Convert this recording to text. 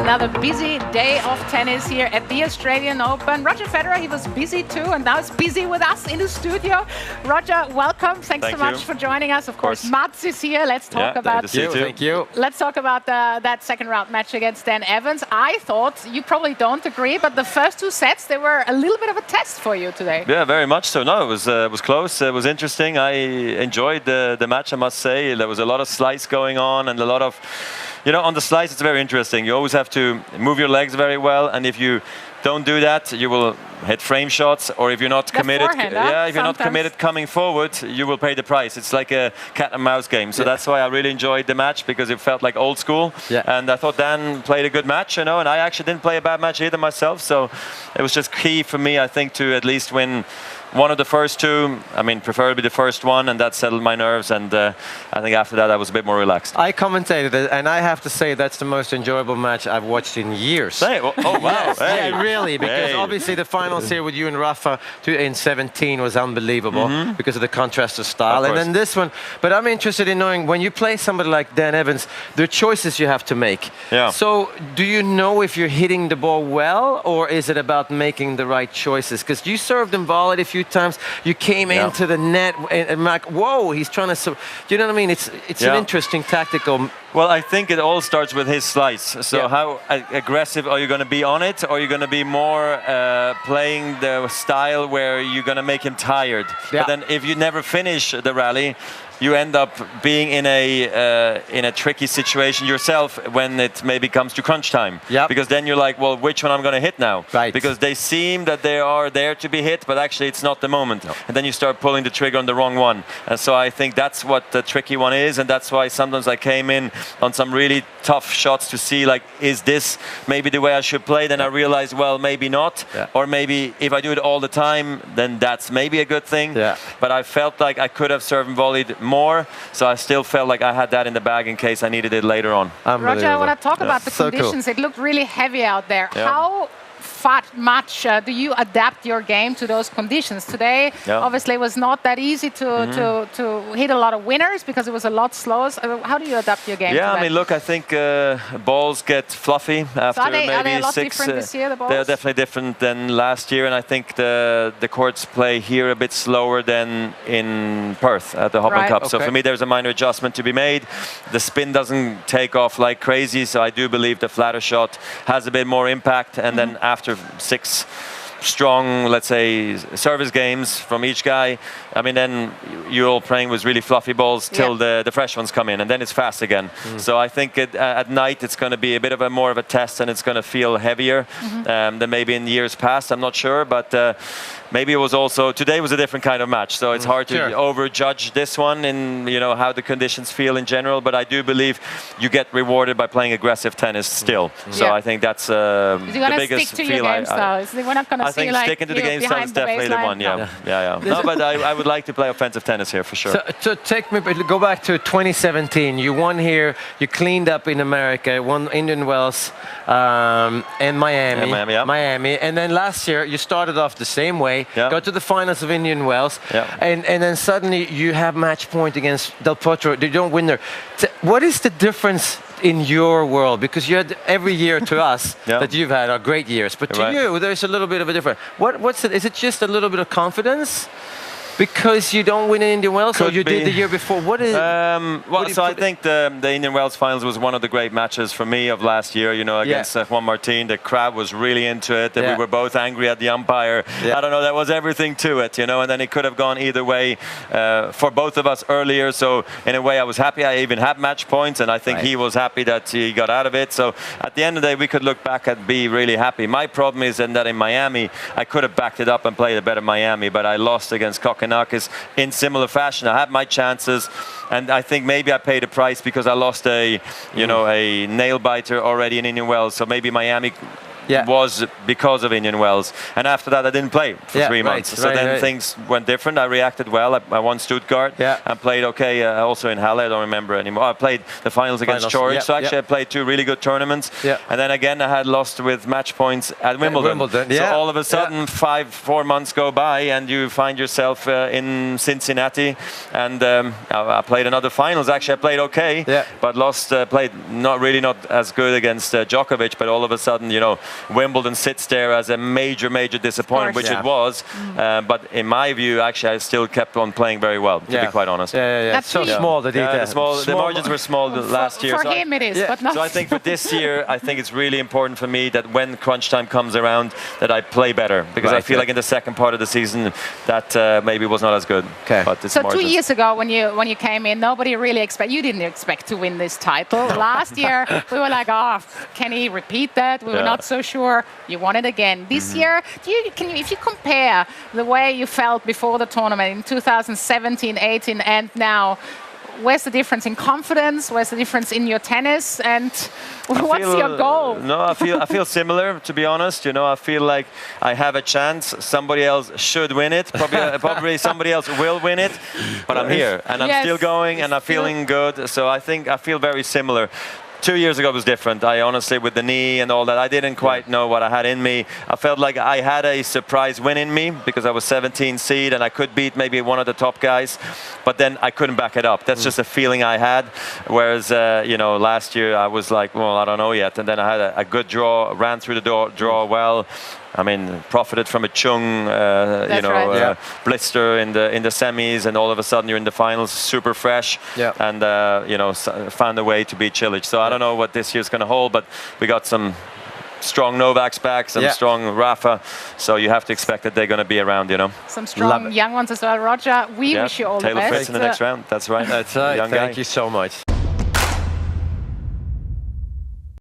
Another busy day of tennis here at the Australian Open. Roger Federer, he was busy too, and now he's busy with us in the studio. Roger, welcome. Thanks so much for joining us. Of course, Mats is here. Let's talk about. Thank you. Let's talk about that second round match against Dan Evans. I thought, you probably don't agree, but the first two sets, they were a little bit of a test for you today. Yeah, very much so. No, it was close. It was interesting. I enjoyed the match, I must say. There was a lot of slice going on and a lot of, on the slice it's very interesting. You always have to move your legs very well, and if you don't do that, you will hit frame shots, or if you're not committed, if you're not committed coming forward, you will pay the price. It's like a cat and mouse game. So that's why I really enjoyed the match, because it felt like old school. And I thought Dan played a good match, and I actually didn't play a bad match either myself. So it was just key for me, I think, to at least win one of the first two. I mean, preferably the first one, and that settled my nerves. And I think after that, I was a bit more relaxed. I commentated it, and I have to say that's the most enjoyable match I've watched in years. Oh, wow. Yes. Yeah, really, because obviously the finals here with you and Rafa in 17 was unbelievable because of the contrast of style. And then this one, but I'm interested in knowing, when you play somebody like Dan Evans, there are choices you have to make. So do you know if you're hitting the ball well, or is it about making the right choices? Because you served and volleyed a few times, you came into the net and I'm like, whoa, he's trying to, you know what I mean? It's an interesting tactical. Well, I think it all starts with his slice. So how aggressive are you going to be on it, or are you going to be more playing the style where you're going to make him tired? But then if you never finish the rally, you end up being in a tricky situation yourself when it maybe comes to crunch time. Because then you're like, well, which one I'm going to hit now? Because they seem that they are there to be hit, but actually it's not the moment. And then you start pulling the trigger on the wrong one. And so I think that's what the tricky one is, and that's why sometimes I came in on some really tough shots to see, like, is this maybe the way I should play? Then I realized, well, maybe not. Or maybe if I do it all the time, then that's maybe a good thing. But I felt like I could have served and volleyed more, so I still felt like I had that in the bag in case I needed it later on. Roger, I want to talk about the conditions. It looked really heavy out there. How much do you adapt your game to those conditions? Today, obviously, it was not that easy to hit a lot of winners because it was a lot slower. How do you adapt your game to that? I mean, look, I think balls get fluffy after maybe are they a lot 6. Different this year, the balls? They're definitely different than last year, and I think the courts play here a bit slower than in Perth at the Hopman Cup. So for me, there's a minor adjustment to be made. The spin doesn't take off like crazy, so I do believe the flatter shot has a bit more impact, and then after 6 strong, let's say, service games from each guy, I mean, then you're all playing with really fluffy balls till the fresh ones come in, and then it's fast again. So I think at night it's going to be a bit of more of a test, and it's going to feel heavier than maybe in years past. I'm not sure, but maybe it was also, today was a different kind of match, so it's hard to overjudge this one in how the conditions feel in general, but I do believe you get rewarded by playing aggressive tennis still. So I think that's the biggest stick to your game style. We're not going to see, like, sticking to the game style is definitely the one. No, but I would like to play offensive tennis here for sure. So go back to 2017. You won here. You cleaned up in America. Won Indian Wells and Miami. Miami. And then last year you started off the same way. Go to the finals of Indian Wells. And then suddenly you have match point against Del Potro. They don't win there. What is the difference in your world? Because you had every year to us that you've had are great years, but to you there's a little bit of a difference. What's it? Is it just a little bit of confidence because you don't win in Indian Wells, or you did the year before? What is? I think the Indian Wells finals was one of the great matches for me of last year. Against Juan Martin, the crowd was really into it. We were both angry at the umpire. I don't know. There was everything to it, and then it could have gone either way for both of us earlier. So in a way, I was happy. I even had match points, and I think he was happy that he got out of it. So at the end of the day, we could look back and be really happy. My problem is that in Miami, I could have backed it up and played a better Miami, but I lost against Kokonakis in similar fashion. I had my chances, and I think maybe I paid a price because I lost a nail biter already in Indian Wells. So maybe Miami was because of Indian Wells. And after that, I didn't play for 3 months. So then things went different. I reacted well. I won Stuttgart and played okay also in Halle. I don't remember anymore. I played the finals against Chorich. So actually, I played 2 really good tournaments. And then again, I had lost with match points at Wimbledon. So all of a sudden, 4 months go by, and you find yourself in Cincinnati. And I played another finals. Actually, I played okay, but lost. Played not as good against Djokovic. But all of a sudden, you know, Wimbledon sits there as a major disappointment, which it was. But in my view, actually, I still kept on playing very well, to be quite honest. That's so small, the details. The margins were small last year. For him it is, but not. So I think for this year, I think it's really important for me that when crunch time comes around, that I play better. Because I feel like in the second part of the season, that maybe was not as good. But it's so 2 years ago, when you came in, nobody really you didn't expect to win this title. Last year, we were like, oh, can he repeat that? We were not so sure. You won it again. This year, if you compare the way you felt before the tournament in 2017, 18, and now, where's the difference in confidence? Where's the difference in your tennis? And what's your goal? No, I feel similar, to be honest. You know, I feel like I have a chance. Somebody else should win it. Probably somebody else will win it. But I'm here, and I'm still going, and I'm feeling good. So I think I feel very similar. 2 years ago was different. I honestly, with the knee and all that, I didn't quite know what I had in me. I felt like I had a surprise win in me because I was 17 seed and I could beat maybe one of the top guys, but then I couldn't back it up. That's just a feeling I had. Whereas, you know, last year I was like, well, I don't know yet. And then I had a good draw, ran through the draw well. I mean, profited from a chung, blister in the semis, and all of a sudden you're in the finals, super fresh, and you know, found a way to beat Cilic. So I don't know what this year's going to hold, but we got some strong Novaks back, some strong Rafa, so you have to expect that they're going to be around, you know. Some strong young ones as well. Roger, we wish you all the best. Taylor Fritz in the next round. That's right. That's right. Thank you so much.